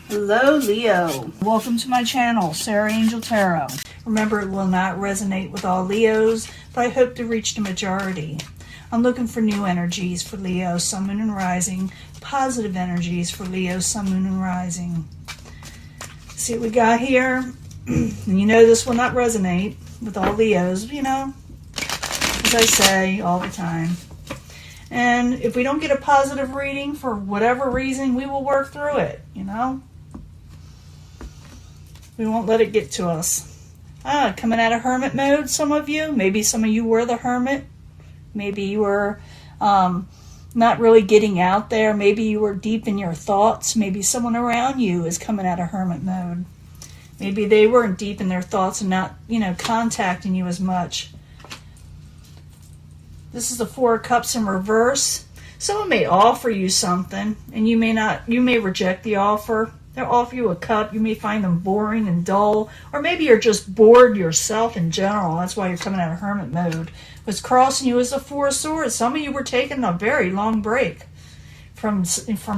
Hello Leo, welcome to my channel, Sarah Angel Tarot. Remember, it will not resonate with all Leos, but I hope to reach the majority. I'm looking for new energies for Leo, Sun, Moon, and Rising. Positive energies for Leo, Sun, Moon, and Rising. See what we got here? And you know this will not resonate with all Leos, you know, as I say all the time. And if we don't get a positive reading for whatever reason, we will work through it, you know. We won't let it get to us. Coming out of hermit mode, some of you. Maybe some of you were the hermit. Maybe you were not really getting out there. Maybe you were deep in your thoughts. Maybe someone around you is coming out of hermit mode. Maybe they weren't deep in their thoughts and not, you know, contacting you as much. This is the Four of Cups in reverse. Someone may offer you something, and you may reject the offer. They'll offer you a cup. You may find them boring and dull, or maybe you're just bored yourself in general. That's why you're coming out of hermit mode. What's crossing you is the Four of Swords. Some of you were taking a very long break from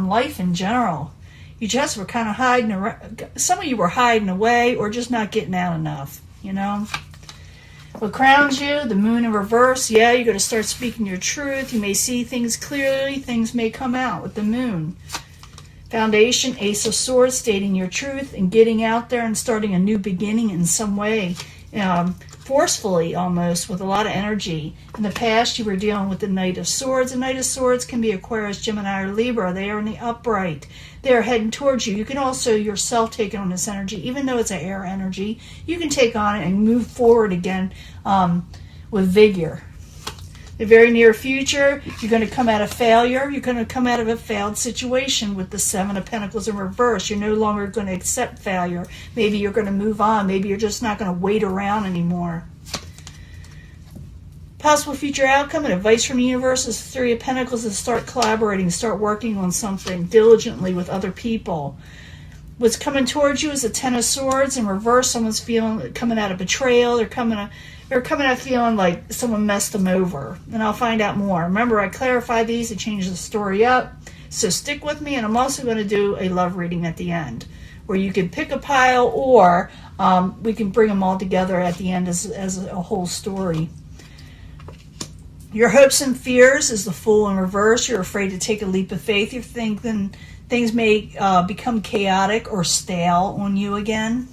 life in general. You just were kind of hiding around. Some of you were hiding away or just not getting out enough, you know. What crowns you? The Moon in reverse. Yeah, you're going to start speaking your truth. You may see things clearly. Things may come out with the Moon. Foundation, Ace of Swords, stating your truth and getting out there and starting a new beginning in some way. Forcefully almost, with a lot of energy. In the past, you were dealing with the Knight of Swords. The Knight of Swords can be Aquarius, Gemini, or Libra. They are in the upright. They are heading towards you. You can also yourself take on this energy. Even though it's an air energy, you can take on it and move forward again with vigor. The very near future, you're going to come out of failure. You're going to come out of a failed situation with the Seven of Pentacles in reverse. You're no longer going to accept failure. Maybe you're going to move on. Maybe you're just not going to wait around anymore. Possible future outcome and advice from the universe is Three of Pentacles, to start collaborating, start working on something diligently with other people. What's coming towards you is the Ten of Swords in reverse. Someone's coming out of betrayal. They're coming out feeling like someone messed them over. And I'll find out more. Remember, I clarify these to change the story up. So stick with me, and I'm also going to do a love reading at the end, where you can pick a pile, or we can bring them all together at the end as a whole story. Your hopes and fears is the Fool in reverse. You're afraid to take a leap of faith. You're thinking things may become chaotic or stale on you again.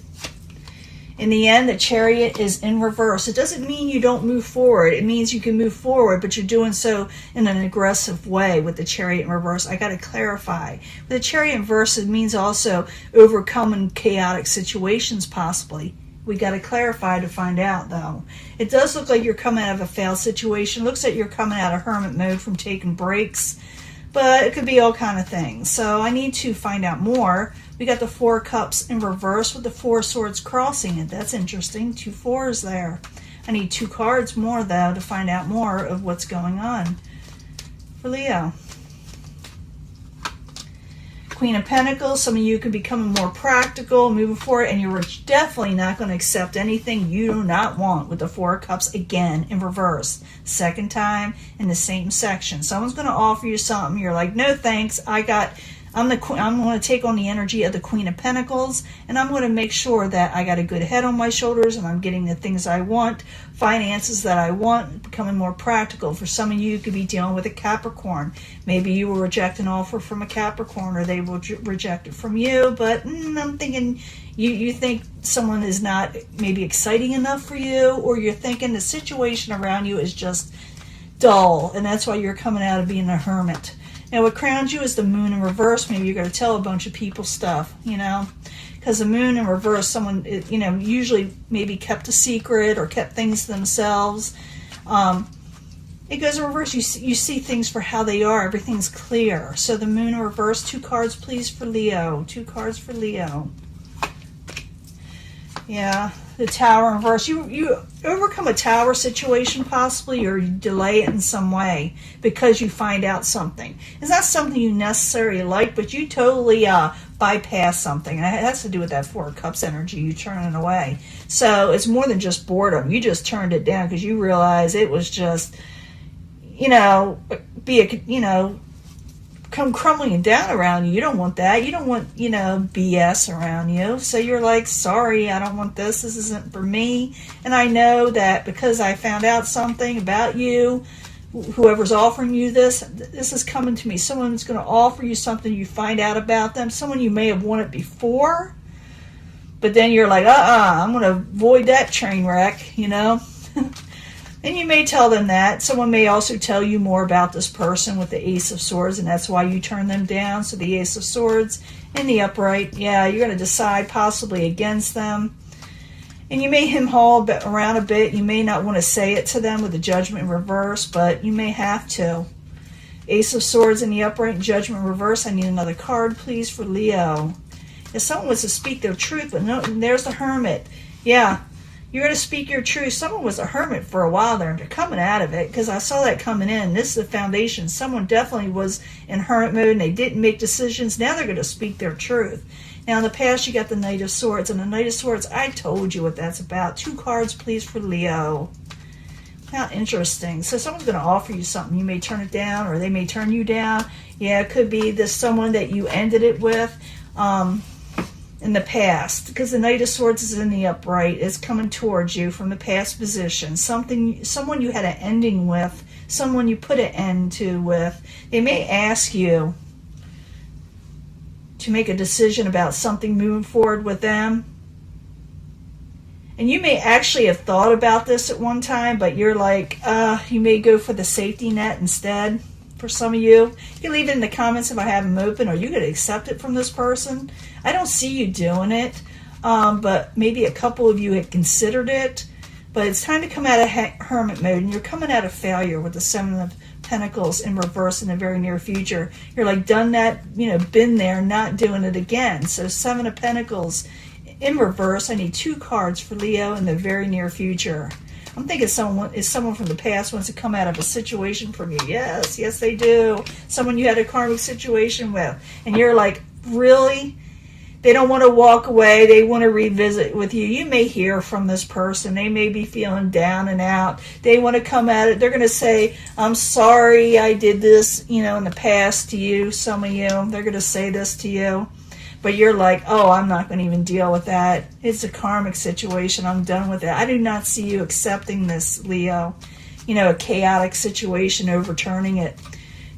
In the end, the Chariot is in reverse. It doesn't mean you don't move forward. It means you can move forward, but you're doing so in an aggressive way with the Chariot in reverse. I got to clarify. With the Chariot in reverse, it means also overcoming chaotic situations, possibly. We got to clarify to find out, though. It does look like you're coming out of a failed situation. It looks like you're coming out of hermit mode from taking breaks. But it could be all kind of things. So I need to find out more. We got the Four Cups in reverse with the Four Swords crossing it. That's interesting. 2 4s there. I need 2 cards more, though, to find out more of what's going on for Leo. Queen of Pentacles. Some of you could be becoming more practical, moving forward, and you're definitely not going to accept anything you do not want with the Four of Cups again in reverse. Second time in the same section. Someone's going to offer you something. You're like, no thanks. I'm going to take on the energy of the Queen of Pentacles, and I'm going to make sure that I got a good head on my shoulders and I'm getting the things I want, finances that I want, becoming more practical. For some of you, you could be dealing with a Capricorn. Maybe you will reject an offer from a Capricorn, or they will reject it from you, but I'm thinking you think someone is not maybe exciting enough for you, or you're thinking the situation around you is just dull, and that's why you're coming out of being a hermit. Now, what crowns you is the Moon in reverse. Maybe you're going to tell a bunch of people stuff, you know, because the Moon in reverse, someone, you know, usually maybe kept a secret or kept things to themselves. It goes in reverse. You see things for how they are. Everything's clear. So the Moon in reverse, 2 cards, please, for Leo. 2 cards for Leo. Yeah, the Tower in reverse. You overcome a tower situation possibly, or you delay it in some way because you find out something. It's not something you necessarily like, but you totally bypass something. And it has to do with that Four of Cups energy. You turn it away. So it's more than just boredom. You just turned it down because you realize it was just, you know, come crumbling down around you. You don't want that. You don't want, BS around you. So you're like, sorry, I don't want this. This isn't for me. And I know that because I found out something about you, whoever's offering you this is coming to me. Someone's going to offer you something, you find out about them. Someone you may have wanted before, but then you're like, I'm going to avoid that train wreck, And you may tell them that. Someone may also tell you more about this person with the Ace of Swords, and that's why you turn them down. So the Ace of Swords in the upright, you're going to decide possibly against them. And you may hem-haw around a bit. You may not want to say it to them with the Judgment in reverse, but you may have to. Ace of Swords in the upright and Judgment in reverse. I need another card, please, for Leo. If someone was to speak their truth, but no, there's the Hermit. Yeah. You're going to speak your truth. Someone was a hermit for a while there, and they're coming out of it because I saw that coming in. This is the foundation. Someone definitely was in hermit mode, and they didn't make decisions. Now they're going to speak their truth. Now, in the past, you got the Knight of Swords, and the Knight of Swords, I told you what that's about. 2 cards, please, for Leo. How interesting. So someone's going to offer you something. You may turn it down, or they may turn you down. Yeah, it could be this someone that you ended it with. In the past, because the Knight of Swords is in the upright, it's coming towards you from the past position. Someone you had an ending with, someone you put an end to with. They may ask you to make a decision about something moving forward with them. And you may actually have thought about this at one time, but you're like, you may go for the safety net instead. For some of you, you can leave it in the comments if I have them open, or you could accept it from this person. I don't see you doing it, but maybe a couple of you had considered it. But it's time to come out of hermit mode, and you're coming out of failure with the 7 of Pentacles in reverse in the very near future. You're like, done that, been there, not doing it again. So 7 of Pentacles in reverse. I need 2 cards for Leo in the very near future. I'm thinking someone from the past wants to come out of a situation from you. Yes, they do. Someone you had a karmic situation with. And you're like, really? They don't want to walk away. They want to revisit with you. You may hear from this person. They may be feeling down and out. They want to come at it. They're going to say, I'm sorry I did this, in the past to you, some of you. They're going to say this to you. But you're like, I'm not going to even deal with that. It's a karmic situation. I'm done with it. I do not see you accepting this, Leo. A chaotic situation, overturning it.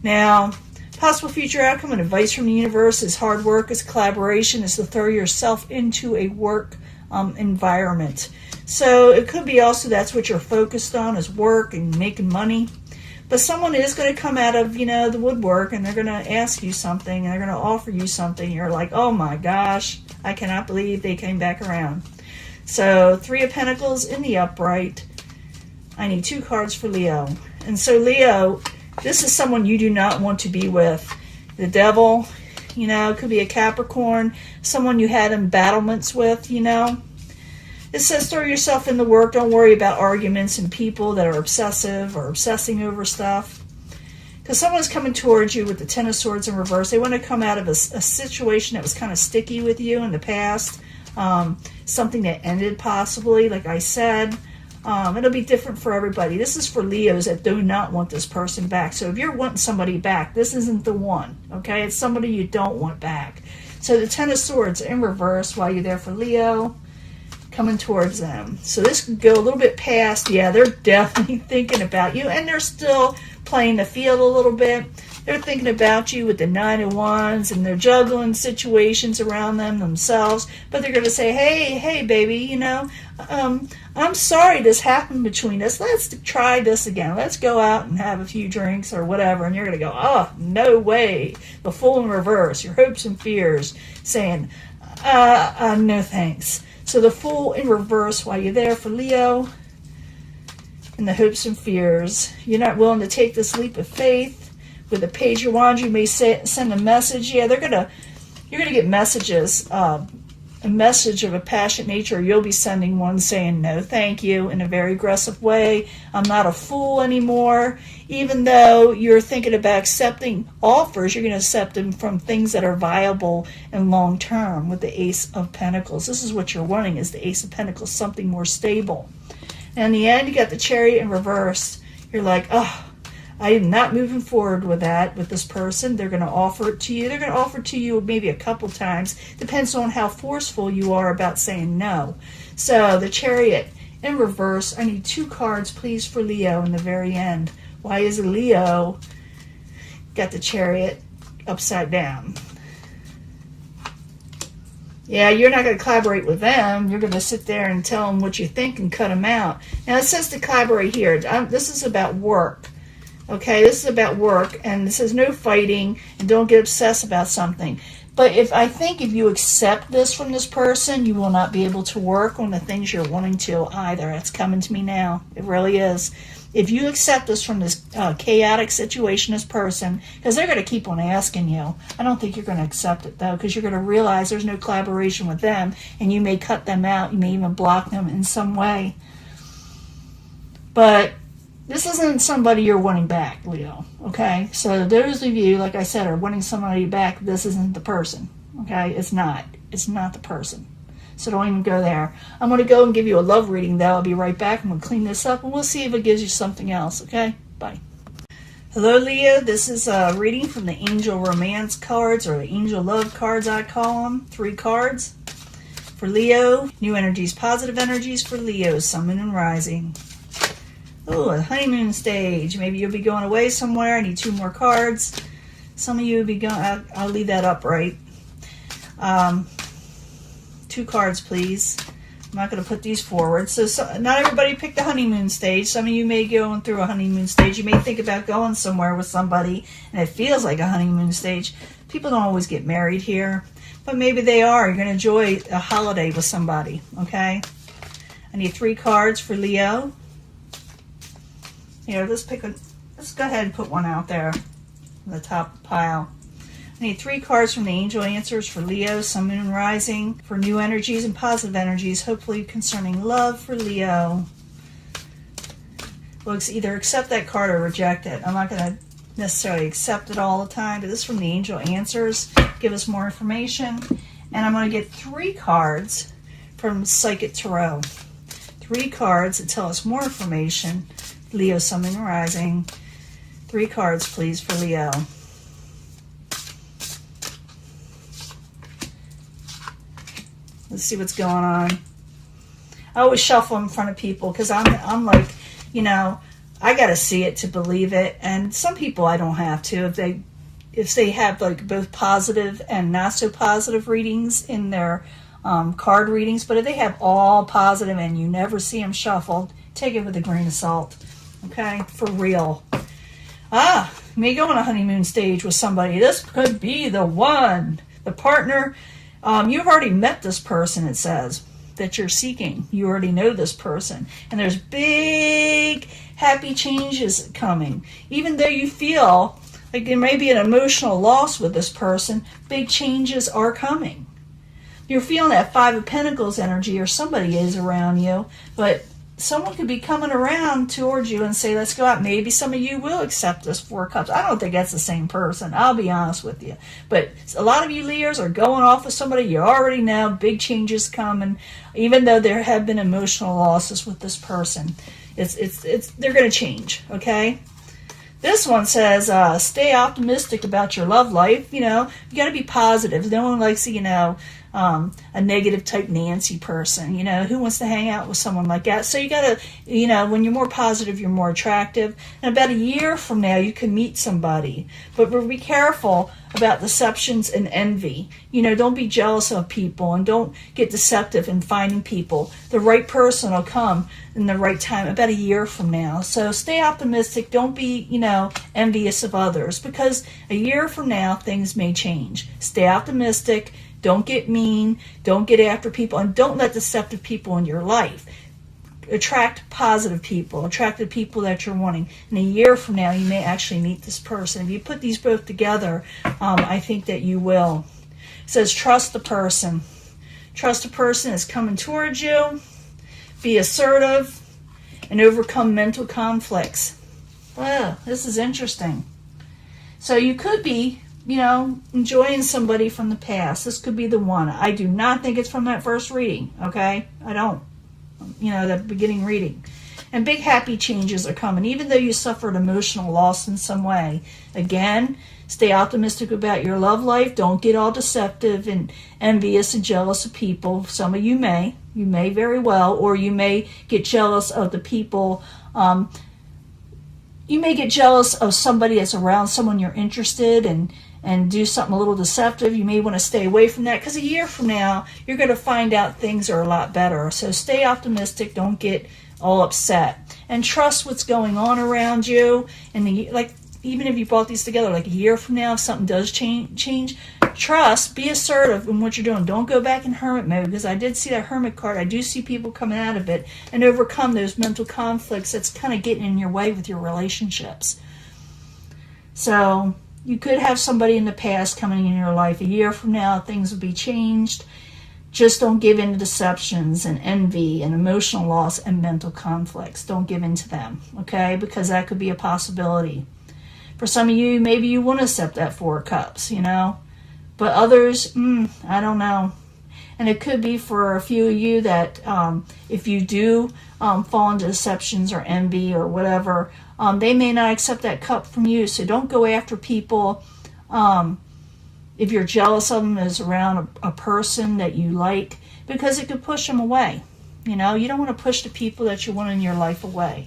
Now, possible future outcome and advice from the universe is hard work, is collaboration, is to throw yourself into a work environment. So it could be also that's what you're focused on, is work and making money. But someone is going to come out of, the woodwork, and they're going to ask you something, and they're going to offer you something. You're like, oh my gosh, I cannot believe they came back around. So 3 of Pentacles in the upright. I need 2 cards for Leo. And so Leo, this is someone you do not want to be with. The Devil, it could be a Capricorn, someone you had embattlements with, It says throw yourself in the work. Don't worry about arguments and people that are obsessive or obsessing over stuff. Because someone's coming towards you with the 10 of Swords in reverse. They want to come out of a situation that was kind of sticky with you in the past. Something that ended possibly, like I said. It'll be different for everybody. This is for Leos that do not want this person back. So if you're wanting somebody back, this isn't the one. Okay? It's somebody you don't want back. So the 10 of Swords in reverse while you're there for Leo. Coming towards them. So this could go a little bit past. Yeah, they're definitely thinking about you, and they're still playing the field a little bit. They're thinking about you with the 9 of Wands, and they're juggling situations around themselves, but they're going to say, hey, baby, I'm sorry this happened between us. Let's try this again. Let's go out and have a few drinks or whatever. And you're going to go, oh, no way. The Fool in reverse, your hopes and fears, saying, no thanks. So the Fool in reverse while you're there for Leo. And the hopes and fears. You're not willing to take this leap of faith. With the Page of Wands, you may send a message. Yeah, you're gonna get messages. A message of a passionate nature. You'll be sending one saying no thank you in a very aggressive way. I'm not a fool anymore. Even though you're thinking about accepting offers, you're going to accept them from things that are viable and long term with the Ace of Pentacles. This is what you're wanting, is the Ace of Pentacles, something more stable. And in the end, you got the Chariot in reverse. You're like, I am not moving forward with that with this person. They're going to offer it to you. They're going to offer it to you maybe a couple times. Depends on how forceful you are about saying no. So the Chariot in reverse. I need 2 cards, please, for Leo in the very end. Why is Leo got the Chariot upside down? Yeah, you're not going to collaborate with them. You're going to sit there and tell them what you think and cut them out. Now, it says to collaborate here. This is about work. Okay, this is about work. And it says no fighting and don't get obsessed about something. But I think if you accept this from this person, you will not be able to work on the things you're wanting to either. It's coming to me now. It really is. If you accept this from this chaotic situation, this person, because they're going to keep on asking you. I don't think you're going to accept it, though, because you're going to realize there's no collaboration with them, and you may cut them out. You may even block them in some way. But this isn't somebody you're wanting back, Leo, okay? So those of you, like I said, are wanting somebody back, this isn't the person, okay? It's not. It's not the person. So don't even go there. I'm going to go and give you a love reading, though. I'll be right back. I'm going to clean this up, and we'll see if it gives you something else, okay? Bye. Hello, Leo. This is a reading from the Angel Romance cards, or the Angel Love cards, I call them. 3 cards for Leo. New energies, positive energies for Leo, Sun, Moon, and Rising. Oh, a honeymoon stage. Maybe you'll be going away somewhere. I need 2 more cards. Some of you will be going... I'll leave that up, right? 2 cards, please. I'm not going to put these forward. So not everybody picked the honeymoon stage. Some of you may be going through a honeymoon stage. You may think about going somewhere with somebody, and it feels like a honeymoon stage. People don't always get married here, but maybe they are. You're going to enjoy a holiday with somebody, okay? I need 3 cards for Leo. Here, let's go ahead and put one out there in the top pile. I need 3 cards from the Angel Answers for Leo, Sun, Moon, and Rising, for new energies and positive energies, hopefully concerning love for Leo. Well, either accept that card or reject it. I'm not going to necessarily accept it all the time, but this is from the Angel Answers. Give us more information. And I'm going to get 3 cards from Psychic Tarot. 3 cards that tell us more information. Leo, Sun, Moon, and Rising. 3 cards, please, for Leo. Let's see what's going on. I always shuffle in front of people because I'm like, you know, I got to see it to believe it. And some people I don't have to. If they have like both positive and not so positive readings in their card readings, but if they have all positive and you never see them shuffled, take it with a grain of salt. Okay? For real. You may go on a honeymoon stage with somebody. This could be the one. The partner. You've already met this person, it says, that you're seeking. You already know this person. And there's big, happy changes coming. Even though you feel like there may be an emotional loss with this person, big changes are coming. You're feeling that 5 of Pentacles energy, or somebody is around you, but someone could be coming around towards you and say, let's go out. Maybe some of you will accept this 4 of Cups. I don't think that's the same person. I'll be honest with you. But a lot of you Leos are going off with somebody you already know. Big changes coming. Even though there have been emotional losses with this person. They're going to change, okay? This one says, stay optimistic about your love life. You know, you got to be positive. No one likes, a negative type Nancy person. You know, who wants to hang out with someone like that? So you got to, when you're more positive, you're more attractive. And about a year from now, you can meet somebody. But be careful about deceptions and envy. Don't be jealous of people and don't get deceptive in finding people. The right person will come in the right time about a year from now. So stay optimistic. Don't be, envious of others, because a year from now, things may change. Stay optimistic. Don't get mean. Don't get after people. And don't let deceptive people in your life. Attract positive people. Attract the people that you're wanting. And a year from now, you may actually meet this person. If you put these both together, I think that you will. It says, trust the person. Trust the person is coming towards you. Be assertive and overcome mental conflicts. Wow, this is interesting. So you could be, enjoying somebody from the past. This could be the one. I do not think it's from that first reading, okay? I don't. The beginning reading. And big happy changes are coming, even though you suffered emotional loss in some way. Again, stay optimistic about your love life. Don't get all deceptive and envious and jealous of people. Some of you may very well, or you may get jealous of the people. You may get jealous of somebody that's around someone you're interested in and do something a little deceptive. You may want to stay away from that, because a year from now, you're going to find out things are a lot better. So stay optimistic. Don't get all upset. And trust what's going on around you. And even if you brought these together, like a year from now, if something does change, trust, be assertive in what you're doing. Don't go back in hermit mode, because I did see that hermit card. I do see people coming out of it and overcome those mental conflicts that's kind of getting in your way with your relationships. So you could have somebody in the past coming in your life. A year from now, things will be changed. Just don't give in to deceptions and envy and emotional loss and mental conflicts. Don't give in to them, okay? Because that could be a possibility. For some of you, maybe you want to accept that Four of Cups, But others, I don't know. And it could be for a few of you that if you do fall into deceptions or envy or whatever, they may not accept that cup from you. So don't go after people. If you're jealous of them as around a person that you like, because it could push them away. You don't want to push the people that you want in your life away,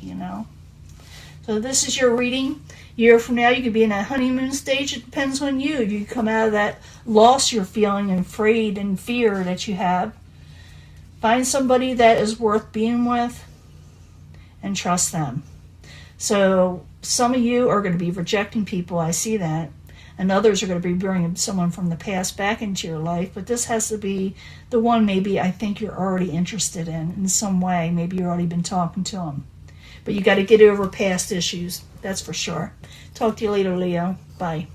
So this is your reading. A year from now, you could be in that honeymoon stage. It depends on you. If you come out of that loss you're feeling and afraid and fear that you have, find somebody that is worth being with and trust them. So some of you are going to be rejecting people. I see that. And others are going to be bringing someone from the past back into your life. But this has to be the one maybe I think you're already interested in some way. Maybe you've already been talking to them. But you got to get over past issues. That's for sure. Talk to you later, Leo. Bye.